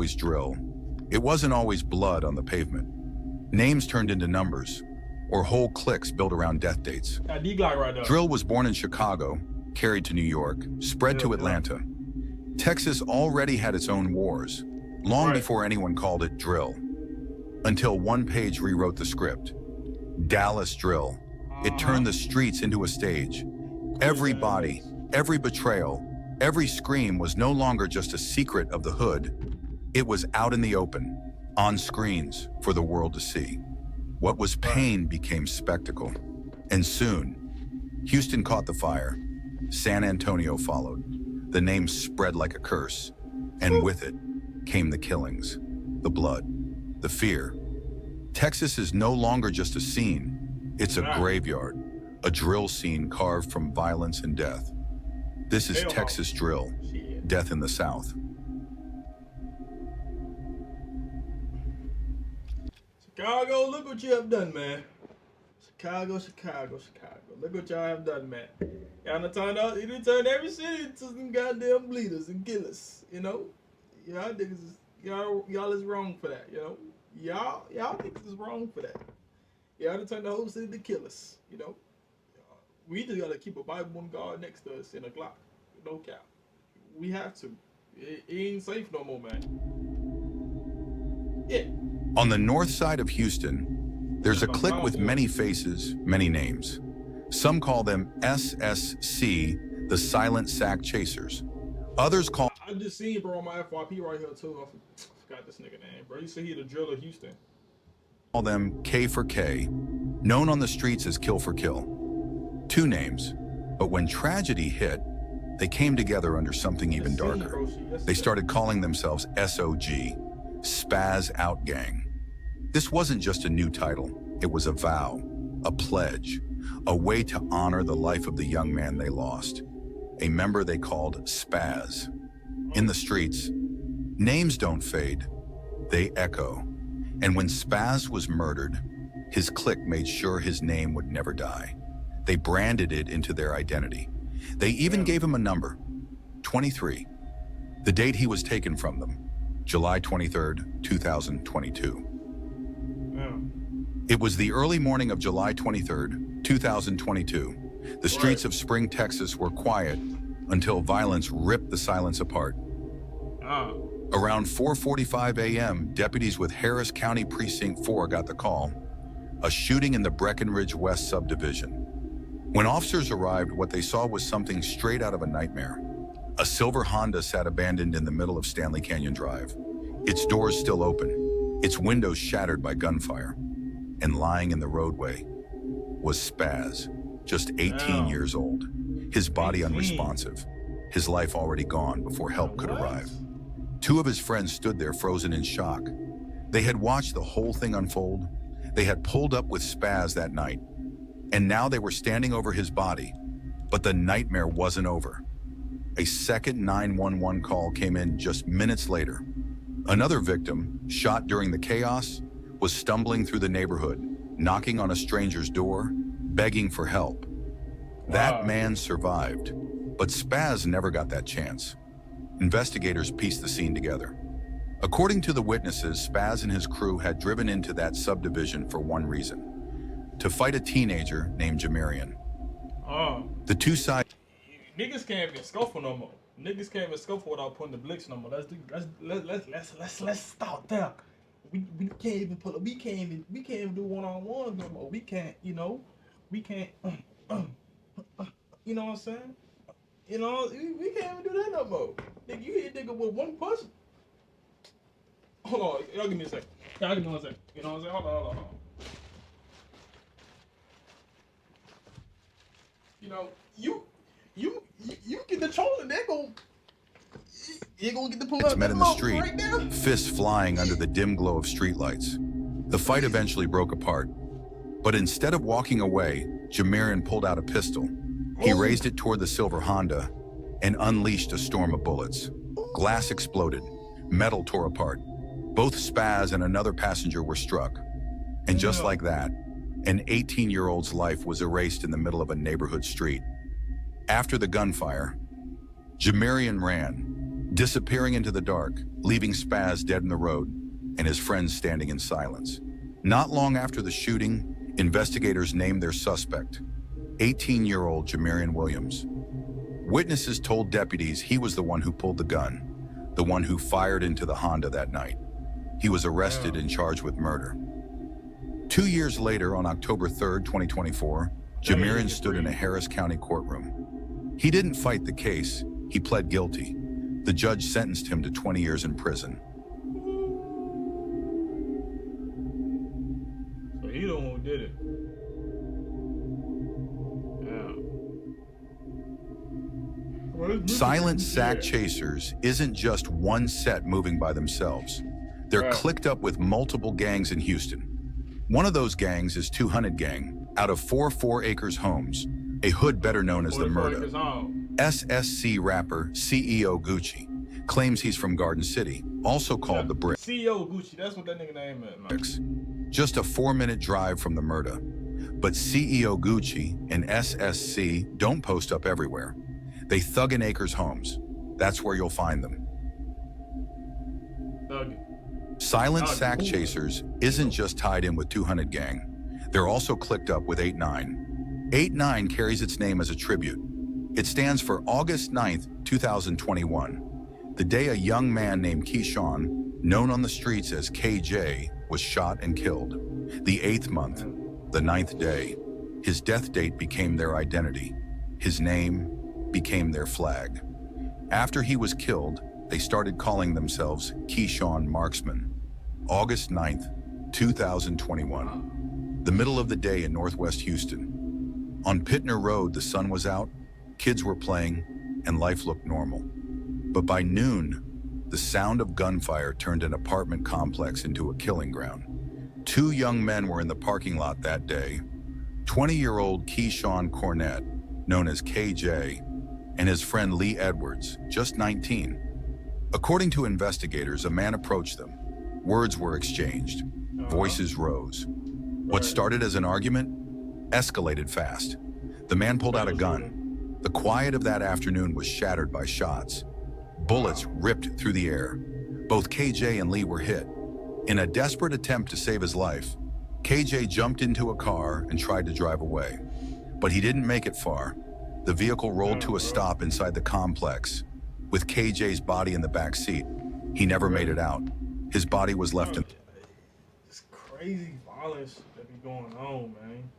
always drill. It wasn't always blood on the pavement. Names turned into numbers, or whole cliques built around death dates. Drill was born in Chicago, carried to New York, spread to Atlanta. Texas already had its own wars, long before anyone called it drill. Until one page rewrote the script. Dallas Drill. It turned the streets into a stage. Every body, every betrayal, every scream was no longer just a secret of the hood. It was out in the open, on screens, for the world to see. What was pain became spectacle. And soon, Houston caught the fire. San Antonio followed. The name spread like a curse. And with it came the killings, the blood, the fear. Texas is no longer just a scene. It's a graveyard, a drill scene carved from violence and death. This is Texas Drill, Death in the South. Chicago, look what you have done, man. Chicago. Look what y'all have done, man. Y'all done turned every city into some goddamn bleeders and killers, you know? Y'all niggas is, y'all is wrong for that, you know? Y'all niggas is wrong for that. Y'all done turned the whole city to killers, you know? We just gotta keep a Bible on guard next to us in a Glock. No cap. We have to. It ain't safe no more, man. Yeah. On the north side of Houston, there's a clique with many faces, many names. Some call them SSC, the Silent Sack Chasers. Others call... I just seen, bro, on my FYP right here, too. I forgot this nigga name, bro. He said he the driller Houston. Call them K for K, known on the streets as Kill for Kill. Two names, but when tragedy hit, they came together under something even darker. They started calling themselves SOG, Spaz Out Gang. This wasn't just a new title. It was a vow, a pledge, a way to honor the life of the young man they lost, a member they called Spaz. In the streets, names don't fade, they echo. And when Spaz was murdered, his clique made sure his name would never die. They branded it into their identity. They even gave him a number, 23, the date he was taken from them, July 23rd, 2022. It was the early morning of July 23rd, 2022. The streets of Spring, Texas were quiet until violence ripped the silence apart. Around 4:45 a.m., deputies with Harris County Precinct 4 got the call, a shooting in the Breckenridge West subdivision. When officers arrived, what they saw was something straight out of a nightmare. A silver Honda sat abandoned in the middle of Stanley Canyon Drive, its doors still open, its windows shattered by gunfire. And lying in the roadway was Spaz, just 18 years old, his body unresponsive, his life already gone before help could arrive. Two of his friends stood there frozen in shock. They had watched the whole thing unfold. They had pulled up with Spaz that night, and now they were standing over his body. But the nightmare wasn't over. A second 911 call came in just minutes later. Another victim, shot during the chaos, was stumbling through the neighborhood, knocking on a stranger's door, begging for help. That man survived, but Spaz never got that chance. Investigators pieced the scene together. According to the witnesses, Spaz and his crew had driven into that subdivision for one reason: to fight a teenager named Jamarian. The two sides... Niggas can't even scuffle no more. Niggas can't even scuffle without putting the blitz no more. Let's start there. We can't even pull up. We can't even do one-on-ones no more. We can't, you know, we can't, you know what I'm saying? You know, we can't even do that no more. Nigga, you hit nigga with one punch. Hold on, y'all give me a second. Y'all give me 1 second. You know what I'm saying? Hold on. You know, you get the shoulder, you're gonna get the pull up. Met in the street, right, fists flying under the dim glow of streetlights. The fight eventually broke apart, but instead of walking away, Jamarian pulled out a pistol. He raised it toward the silver Honda and unleashed a storm of bullets. Glass exploded, metal tore apart. Both Spaz and another passenger were struck. And just like that, an 18-year-old's life was erased in the middle of a neighborhood street. After the gunfire, Jamarian ran, disappearing into the dark, leaving Spaz dead in the road and his friends standing in silence. Not long after the shooting, investigators named their suspect, 18-year-old Jamarian Williams. Witnesses told deputies he was the one who pulled the gun, the one who fired into the Honda that night. He was arrested and charged with murder. 2 years later, on October 3rd, 2024, Jamarian stood in a Harris County courtroom. He didn't fight the case, he pled guilty. The judge sentenced him to 20 years in prison. So he the one who did it. Silent Sack Chasers isn't just one set moving by themselves. They're clicked up with multiple gangs in Houston. One of those gangs is 200 Gang, out of 4 Acres Homes, a hood better known as the Murder. SSC rapper CEO Gucci claims he's from Garden City, also called the Brick. CEO Gucci, that's what that nigga name is, man. Just a 4-minute drive from the Murder. But CEO Gucci and SSC don't post up everywhere. They thug in Acres Homes. That's where you'll find them. Silent Sack Chasers isn't just tied in with 200 Gang. They're also clicked up with 8-9. 8-9 carries its name as a tribute. It stands for August 9th, 2021, the day a young man named Keyshawn, known on the streets as KJ, was shot and killed. The 8th month, the 9th day, his death date became their identity. His name became their flag. After he was killed, they started calling themselves Keyshawn Marksman. August 9th, 2021, the middle of the day in Northwest Houston. On Pittner Road, the sun was out, kids were playing, and life looked normal. But by noon, the sound of gunfire turned an apartment complex into a killing ground. 2 young men were in the parking lot that day. 20-year-old Keyshawn Cornett, known as KJ, and his friend Lee Edwards, just 19. According to investigators, a man approached them. Words were exchanged. Voices rose. What started as an argument escalated fast. The man pulled out a gun. The quiet of that afternoon was shattered by shots. Bullets ripped through the air. Both KJ and Lee were hit. In a desperate attempt to save his life, KJ jumped into a car and tried to drive away. But he didn't make it far. The vehicle rolled to a stop inside the complex. With KJ's body in the back seat, he never made it out. His body was left in... It's crazy violence that be going on, man.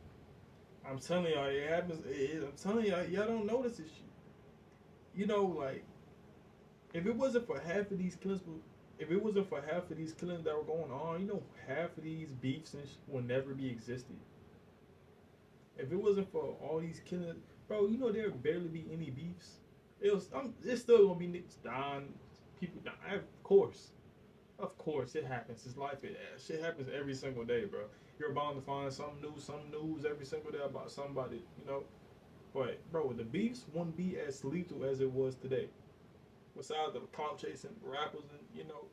I'm telling y'all, it happens. I'm telling y'all, y'all don't notice this shit. You know, like, if it wasn't for half of these killings, that were going on, you know, half of these beefs and will never be existed. If it wasn't for all these killings, bro, you know there would barely be any beefs. It's still gonna be niggas dying, people dying. Of course, it happens. It's life. Shit happens every single day, bro. You're bound to find some news every single day about somebody, you know. But bro, the beefs wouldn't be as lethal as it was today. Besides the clout chasing rappers, and you know,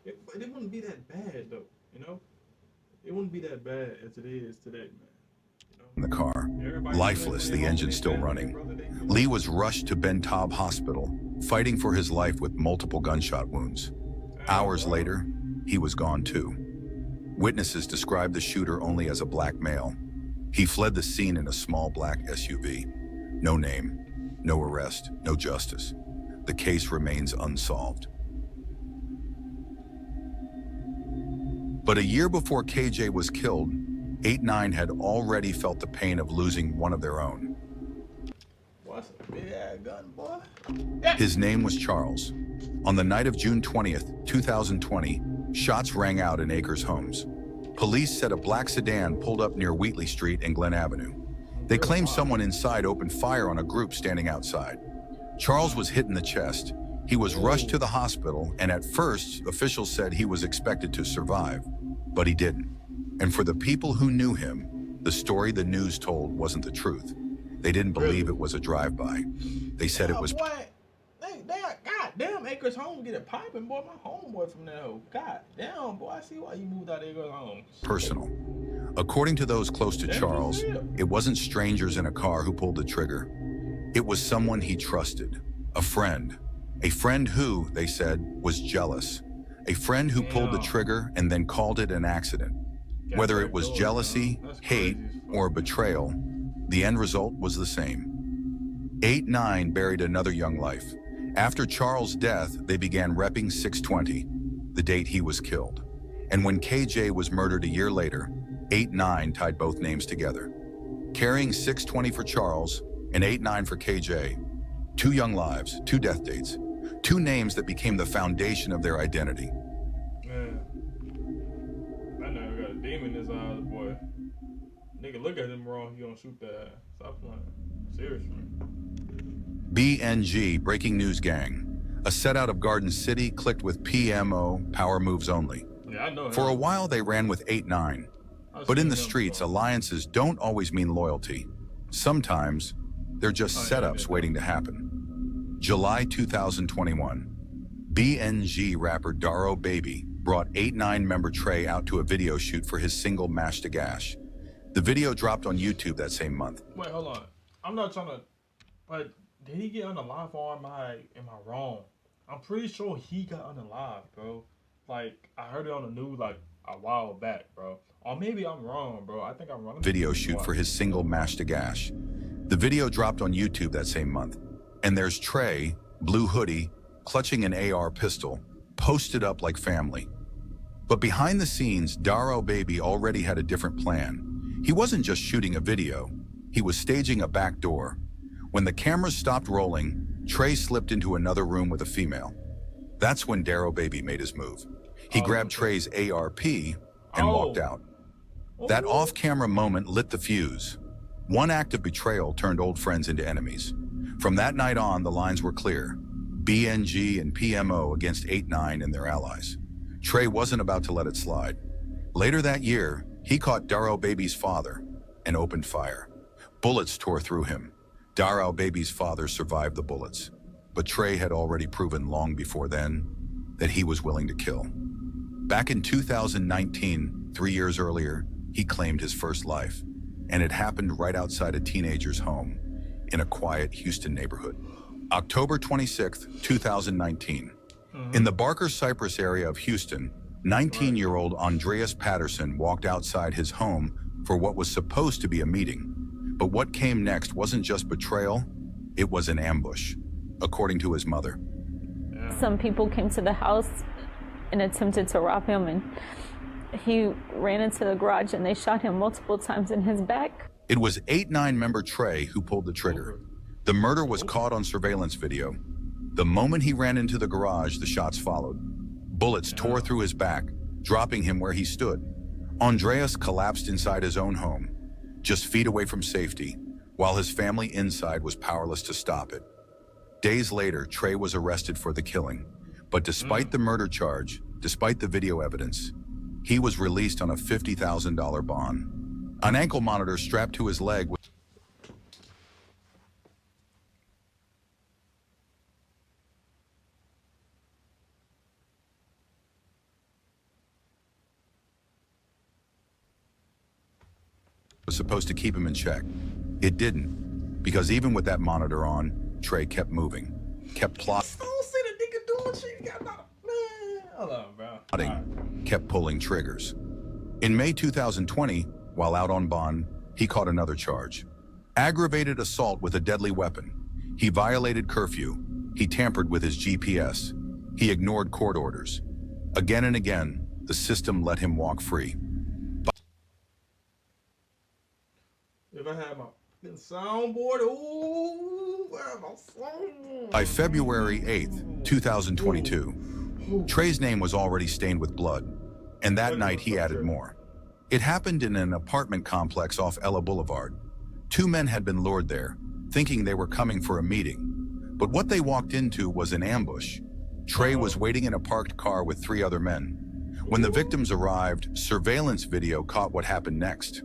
it wouldn't be that bad though. You know, it wouldn't be that bad as it is today, man. In the car, lifeless, the engine still running. Lee was rushed to Ben Taub Hospital, fighting for his life with multiple gunshot wounds. Hours later, he was gone too. Witnesses described the shooter only as a black male. He fled the scene in a small black SUV. No name, no arrest, no justice. The case remains unsolved. But a year before KJ was killed, 8-9 had already felt the pain of losing one of their own. What's a big ass gun, boy? His name was Charles. On the night of June 20th, 2020, shots rang out in Acres Homes. Police said a black sedan pulled up near Wheatley Street and Glen Avenue. They claimed someone inside opened fire on a group standing outside. Charles was hit in the chest. He was rushed to the hospital, and at first, officials said he was expected to survive, but he didn't. And for the people who knew him, the story the news told wasn't the truth. They didn't believe it was a drive-by. They said it was... Boy, God damn, Acres Home get it popping, boy. My homeboy from there. God damn, boy. I see why you moved out of Acres Home. Personal. According to those close to Charles, it wasn't strangers in a car who pulled the trigger. It was someone he trusted, a friend, A friend who, they said, was jealous. A friend who pulled the trigger and then called it an accident. Whether it was jealousy, hate, or betrayal, the end result was the same. 8-9 buried another young life. After Charles' death, they began repping 620, the date he was killed. And when KJ was murdered a year later, 8-9 tied both names together. Carrying 620 for Charles and 8-9 for KJ, 2 young lives, 2 death dates, 2 names that became the foundation of their identity. Man, I never got a demon in his eyes, boy. Nigga, look at him wrong, he gonna shoot that ass. Stop playing. Seriously. BNG, Breaking News Gang. A set out of Garden City clicked with PMO, Power Moves Only. Yeah, I know him. For a while, they ran with 8-9. But in the streets, alliances don't always mean loyalty. Sometimes, they're just setups waiting to happen. July 2021. BNG rapper Daro Baby brought 8-9 member Trey out to a video shoot for his single Mash to Gash. The video dropped on YouTube that same month. Wait, hold on. I'm not trying to... But did he get unalive or am I wrong? I'm pretty sure he got unalive, bro. Like, I heard it on the news like a while back, bro. Or maybe I'm wrong, bro. I think I'm wrong. Video shoot for his single Mash to Gash. The video dropped on YouTube that same month. And there's Trey, blue hoodie, clutching an AR pistol, posted up like family. But behind the scenes, Daro Baby already had a different plan. He wasn't just shooting a video, he was staging a back door. When the cameras stopped rolling, Trey slipped into another room with a female. That's when Daro Baby made his move. He grabbed Trey's ARP and walked out. That off-camera moment lit the fuse. One act of betrayal turned old friends into enemies. From that night on, the lines were clear. BNG and PMO against 8-9 and their allies. Trey wasn't about to let it slide. Later that year, he caught Daro Baby's father and opened fire. Bullets tore through him. Daro Baby's father survived the bullets, but Trey had already proven long before then that he was willing to kill. Back in 2019, 3 years earlier, he claimed his first life, and it happened right outside a teenager's home in a quiet Houston neighborhood. October 26, 2019. In the Barker Cypress area of Houston, 19-year-old Andreas Patterson walked outside his home for what was supposed to be a meeting. But what came next wasn't just betrayal, it was an ambush, according to his mother. Some people came to the house and attempted to rob him, and he ran into the garage and they shot him multiple times in his back. It was 8-9 member Trey who pulled the trigger. The murder was caught on surveillance video. The moment he ran into the garage, the shots followed. Bullets tore through his back, dropping him where he stood. Andreas collapsed inside his own home, just feet away from safety, while his family inside was powerless to stop it. Days later, Trey was arrested for the killing. But despite the murder charge, despite the video evidence, he was released on a $50,000 bond. An ankle monitor strapped to his leg was supposed to keep him in check. It didn't, because even with that monitor on, Trey kept moving, kept plotting, kept pulling triggers. In May 2020, while out on bond, he caught another charge. Aggravated assault with a deadly weapon. He violated curfew. He tampered with his GPS. He ignored court orders. Again and again, the system let him walk free. If I had my soundboard, ooh, my soundboard. By February 8th, 2022, Trey's name was already stained with blood, and that night he added more. It happened in an apartment complex off Ella Boulevard. 2 men had been lured there, thinking they were coming for a meeting. But what they walked into was an ambush. Trey was waiting in a parked car with 3 other men. When the victims arrived, surveillance video caught what happened next.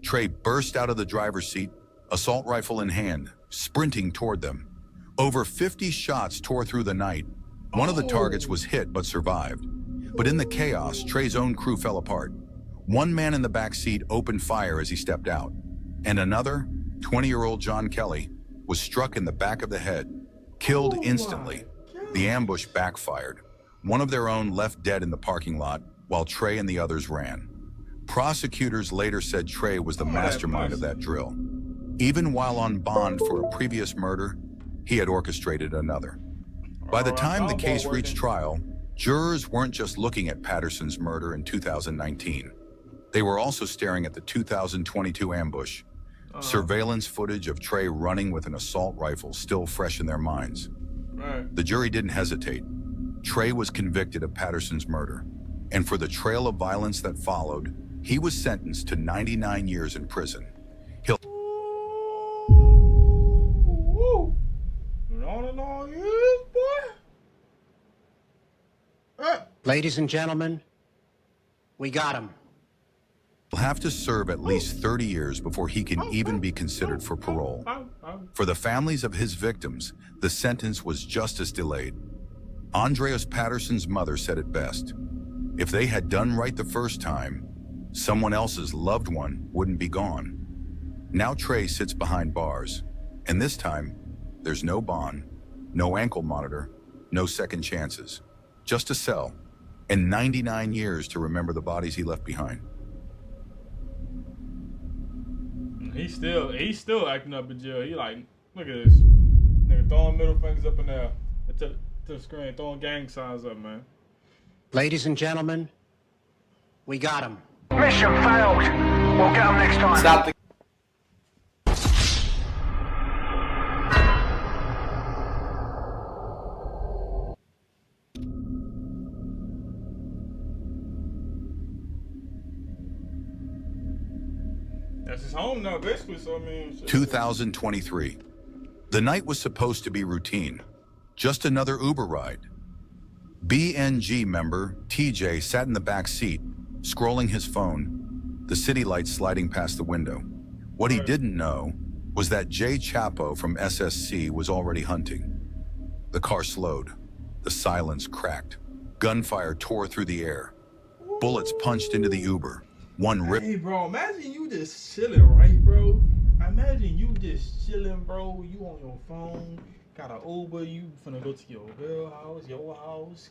Trey burst out of the driver's seat, assault rifle in hand, sprinting toward them. Over 50 shots tore through the night. One of the targets was hit but survived. But in the chaos, Trey's own crew fell apart. One man in the back seat opened fire as he stepped out, and another, 20-year-old John Kelly, was struck in the back of the head, killed instantly. The ambush backfired. One of their own left dead in the parking lot, while Trey and the others ran. Prosecutors later said Trey was the mastermind of that drill. Even while on bond for a previous murder, he had orchestrated another. By the time the case reached trial, jurors weren't just looking at Patterson's murder in 2019. They were also staring at the 2022 ambush. Surveillance footage of Trey running with an assault rifle still fresh in their minds. The jury didn't hesitate. Trey was convicted of Patterson's murder, and for the trail of violence that followed, he was sentenced to 99 years in prison. He'll... Long years, boy. Ladies and gentlemen, we got him. He'll have to serve at least 30 years before he can even be considered for parole. For the families of his victims, the sentence was justice delayed. Andreas Patterson's mother said it best. If they had done right the first time, someone else's loved one wouldn't be gone. Now Trey sits behind bars, and this time, there's no bond, no ankle monitor, no second chances. Just a cell, and 99 years to remember the bodies he left behind. He's still acting up in jail. He like, look at this. Nigga throwing middle fingers up in there to the screen, throwing gang signs up, man. Ladies and gentlemen, we got him. Mission failed. We'll get him next time. Stop the... That's his home now, basically, so I mean... 2023. The night was supposed to be routine. Just another Uber ride. BNG member TJ sat in the back seat, scrolling his phone, the city lights sliding past the window. What he didn't know was that Jay Chapo from SSC was already hunting. The car slowed. The silence cracked. Gunfire tore through the air. Bullets punched into the Uber. One ripped... Hey, bro, imagine you just chilling, right, bro? Imagine you just chilling, bro. You on your phone, got an Uber, you finna go to your girl house, your house,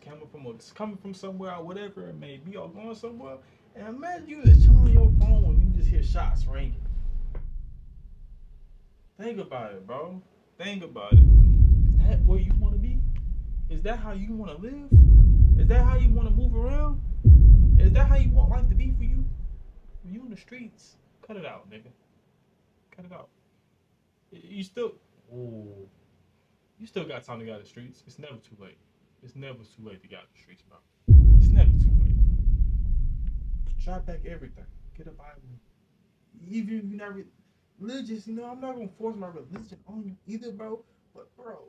coming from somewhere or whatever it may be, or going somewhere. And imagine you just chilling on your phone and you just hear shots ringing. Think about it, bro. Think about it. Is that where you want to be? Is that how you want to live? Is that how you want to move around? Is that how you want life to be for you? When you in the streets, cut it out, nigga. Cut it out. You still got time to get out of the streets. It's never too late. It's never too late to get out of the streets, bro. It's never too late. Try back everything. Get a Bible. Even if you're not religious, you know, I'm not gonna force my religion on you either, bro. But bro,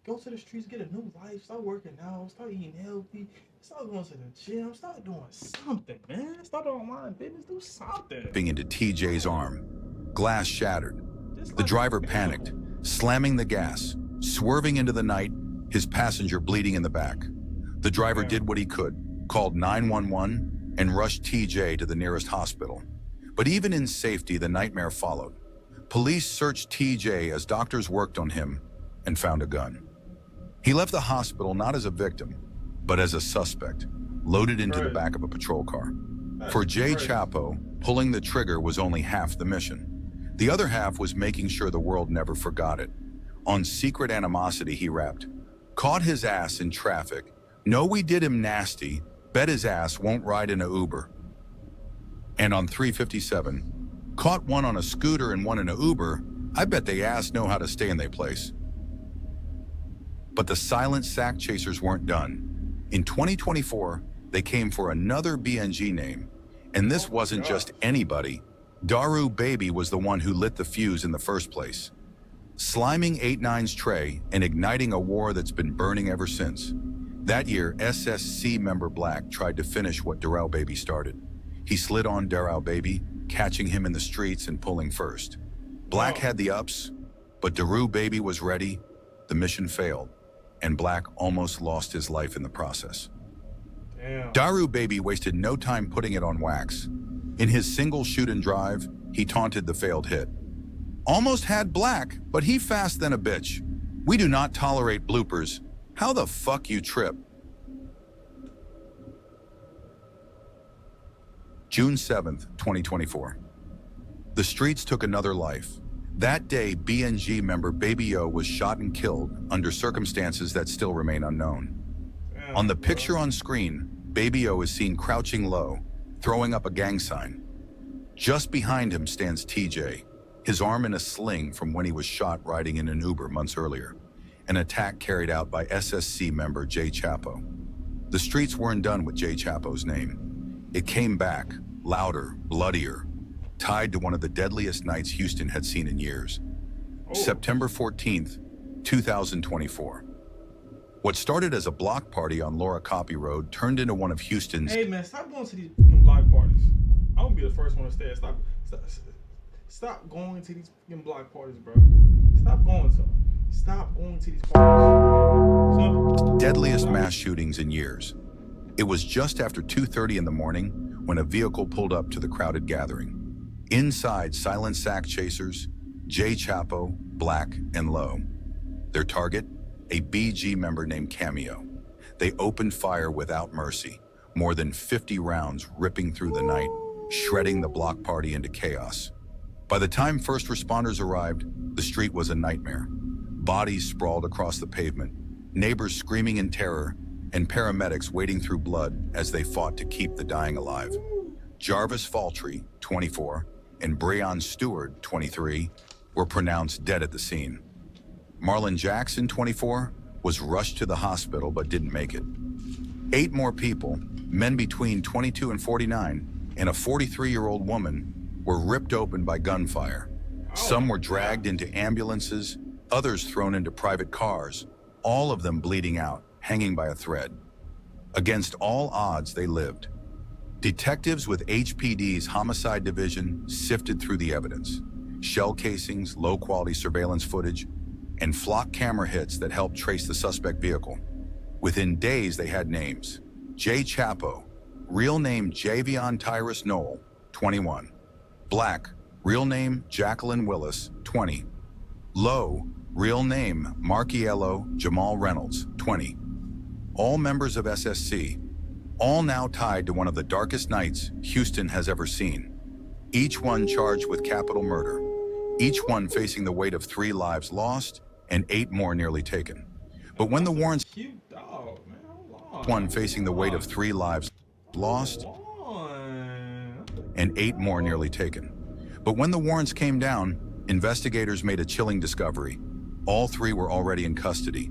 go to the streets, get a new life, start working out, start eating healthy, start going to the gym, start doing something, man. Start online business, do something. Into TJ's arm. Glass shattered. The driver panicked, slamming the gas, swerving into the night, his passenger bleeding in the back. The driver did what he could, called 911, and rushed TJ to the nearest hospital. But even in safety, the nightmare followed. Police searched TJ as doctors worked on him and found a gun. He left the hospital not as a victim, but as a suspect, loaded into the back of a patrol car. For Jay Chapo, pulling the trigger was only half the mission. The other half was making sure the world never forgot it. On secret animosity, he rapped, "Caught his ass in traffic. Know we did him nasty. Bet his ass won't ride in a Uber." And on 357, "Caught one on a scooter and one in a Uber. I bet they ass know how to stay in their place." But the silent sack chasers weren't done. In 2024, they came for another BNG name. And this wasn't just anybody. Daru Baby was the one who lit the fuse in the first place, sliming 8-9's Trey and igniting a war that's been burning ever since. That year, SSC member Black tried to finish what Daru Baby started. He slid on Daru Baby, catching him in the streets and pulling first. Black had the ups, but Daru Baby was ready. The mission failed, and Black almost lost his life in the process. Daru Baby wasted no time putting it on wax. In his single shoot and drive, he taunted the failed hit. Almost had Black, but he fast than a bitch. We do not tolerate bloopers. How the fuck you trip? June 7th, 2024. The streets took another life. That day, BNG member Baby O was shot and killed under circumstances that still remain unknown. On the picture on screen, Baby O is seen crouching low, throwing up a gang sign. Just behind him stands TJ, his arm in a sling from when he was shot riding in an Uber months earlier, an attack carried out by SSC member Jay Chapo. The streets weren't done with Jay Chapo's name. It came back, louder, bloodier, tied to one of the deadliest nights Houston had seen in years. September 14th, 2024. What started as a block party on Laura Copy Road turned into one of Houston's— Hey man, stop going to these fucking block parties. I'm gonna be the first one to say it. Stop going to these fucking block parties, bro. Stop going to them. Stop going to these parties. Deadliest mass shootings in years. It was just after 2:30 in the morning when a vehicle pulled up to the crowded gathering. Inside, silent sack chasers, Jay Chapo, Black, and Low. Their target, a BG member named Cameo. They opened fire without mercy, more than 50 rounds ripping through the night, shredding the block party into chaos. By the time first responders arrived, the street was a nightmare. Bodies sprawled across the pavement, neighbors screaming in terror, and paramedics wading through blood as they fought to keep the dying alive. Jarvis Faltree, 24, and Breon Stewart, 23, were pronounced dead at the scene. Marlon Jackson, 24, was rushed to the hospital but didn't make it. 8 more people, men between 22 and 49, and a 43-year-old woman, were ripped open by gunfire. Some were dragged into ambulances, others thrown into private cars, all of them bleeding out, hanging by a thread. Against all odds, they lived. Detectives with HPD's Homicide Division sifted through the evidence. Shell casings, low-quality surveillance footage, and flock camera hits that helped trace the suspect vehicle. Within days, they had names. Jay Chapo, real name Javion Tyrus Knoll, 21. Black, real name Jacqueline Willis, 20. Low, real name Markiello Jamal Reynolds, 20. All members of SSC, all now tied to one of the darkest nights Houston has ever seen. Each one charged with capital murder, each one facing the weight of 3 lives lost and 8 more nearly taken. But when the warrants— Cute dog, man. Hold on. one facing the weight of 3 lives lost and 8 more nearly taken. But when the warrants came down, investigators made a chilling discovery. All 3 were already in custody.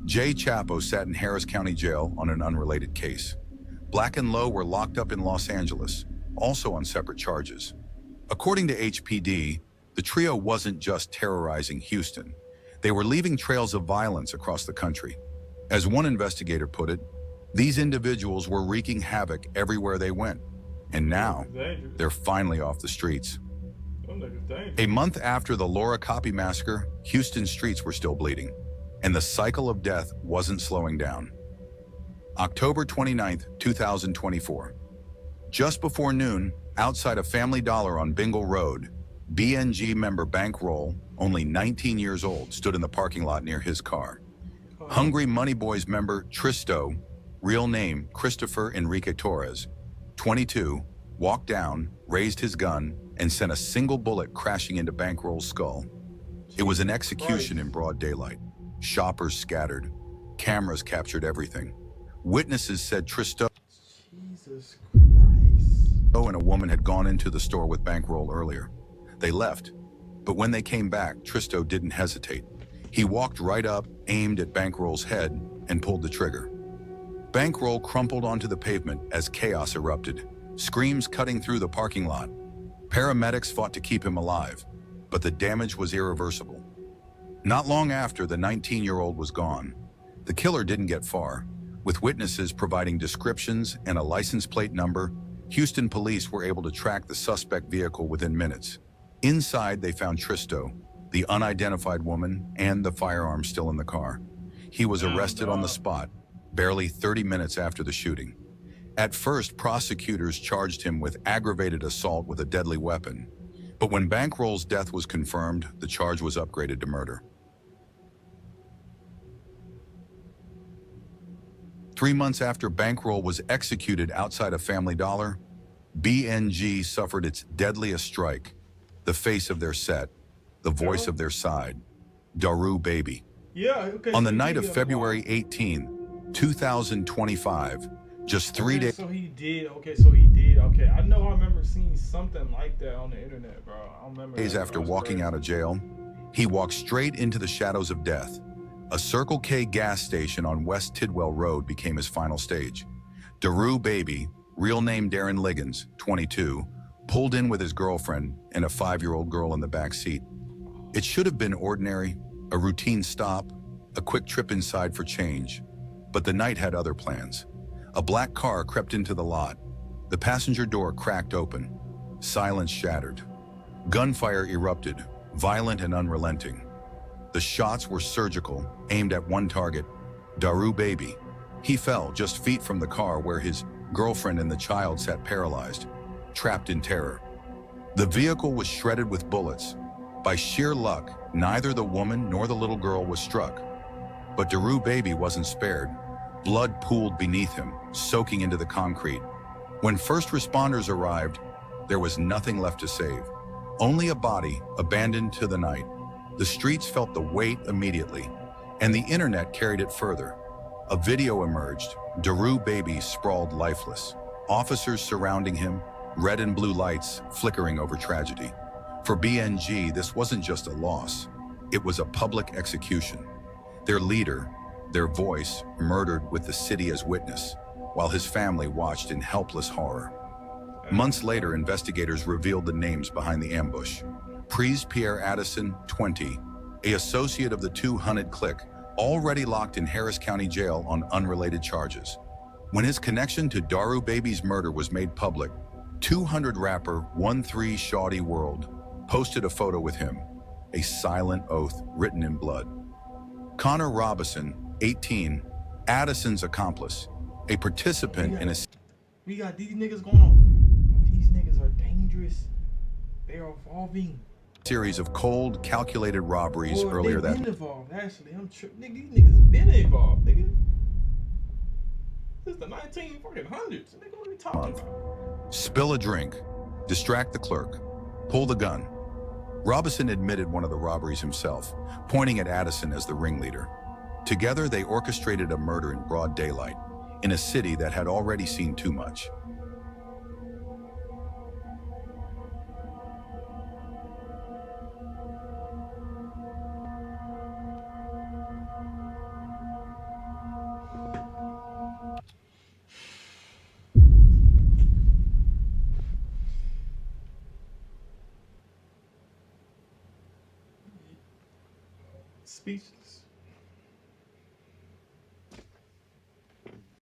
Jay Chapo sat in Harris County Jail on an unrelated case. Black and Low were locked up in Los Angeles, also on separate charges. According to HPD, the trio wasn't just terrorizing Houston. They were leaving trails of violence across the country. As one investigator put it, these individuals were wreaking havoc everywhere they went. And now, they're finally off the streets. A month after the Laura Copy massacre, Houston's streets were still bleeding, and the cycle of death wasn't slowing down. October 29th, 2024. Just before noon, outside a Family Dollar on Bingle Road, BNG member Bankroll, only 19 years old, stood in the parking lot near his car. Hungry Money Boys member Tristo, real name Christopher Enrique Torres, 22, walked down, raised his gun, and sent a single bullet crashing into Bankroll's skull. It was an execution in broad daylight. Shoppers scattered. Cameras captured everything. Witnesses said Tristo Jesus Christ. and a woman had gone into the store with Bankroll earlier. They left, but when they came back, Tristo didn't hesitate. He walked right up, aimed at Bankroll's head, and pulled the trigger. Bankroll crumpled onto the pavement as chaos erupted, screams cutting through the parking lot. Paramedics fought to keep him alive, but the damage was irreversible. Not long after, the 19-year-old was gone. The killer didn't get far. With witnesses providing descriptions and a license plate number, Houston police were able to track the suspect vehicle within minutes. Inside, they found Tristo, the unidentified woman, and the firearm still in the car. He was arrested on the spot, barely 30 minutes after the shooting. At first, prosecutors charged him with aggravated assault with a deadly weapon. But when Bankroll's death was confirmed, the charge was upgraded to murder. 3 months after Bankroll was executed outside a Family Dollar, BNG suffered its deadliest strike, the face of their set, the voice of their side, Daru Baby. Yeah, okay. On so the he night did of get February involved. 18, 2025, just 3 days So he did. Okay, so he did. Okay, I know. I remember seeing something like that on the internet, bro. I don't remember. That. after That was walking crazy. out of jail, he walked straight into the shadows of death. A Circle K gas station on West Tidwell Road became his final stage. Daru Baby, real name Darren Liggins, 22, pulled in with his girlfriend and a 5-year-old girl in the back seat. It should have been ordinary, a routine stop, a quick trip inside for change. But the night had other plans. A black car crept into the lot. The passenger door cracked open. Silence shattered. Gunfire erupted, violent and unrelenting. The shots were surgical, aimed at one target, Daru Baby. He fell just feet from the car where his girlfriend and the child sat paralyzed, trapped in terror. The vehicle was shredded with bullets. By sheer luck, neither the woman nor the little girl was struck. But Daru Baby wasn't spared. Blood pooled beneath him, soaking into the concrete. When first responders arrived, there was nothing left to save. Only a body, abandoned to the night. The streets felt the weight immediately, and the internet carried it further. A video emerged, Daru Baby sprawled lifeless. Officers surrounding him, red and blue lights flickering over tragedy. For BNG, this wasn't just a loss. It was a public execution. Their leader, their voice, murdered with the city as witness, while his family watched in helpless horror. Months later, investigators revealed the names behind the ambush. Pries Pierre Addison, 20, an associate of the 200 clique, already locked in Harris County Jail on unrelated charges. When his connection to Daru Baby's murder was made public, 200 rapper 13 Shawty World posted a photo with him, a silent oath written in blood. Connor Robinson, 18, Addison's accomplice, a participant in a We got these niggas going on. These niggas are dangerous. They are evolving. series of cold, calculated robberies earlier that They been evolved, actually. I'm tripping. Nigga, these niggas been evolved, nigga. This is the 1900s. Nigga, what are we talking month. about? Spill a drink, distract the clerk, pull the gun. Robinson admitted one of the robberies himself, pointing at Addison as the ringleader. Together, they orchestrated a murder in broad daylight, in a city that had already seen too much. Speechless.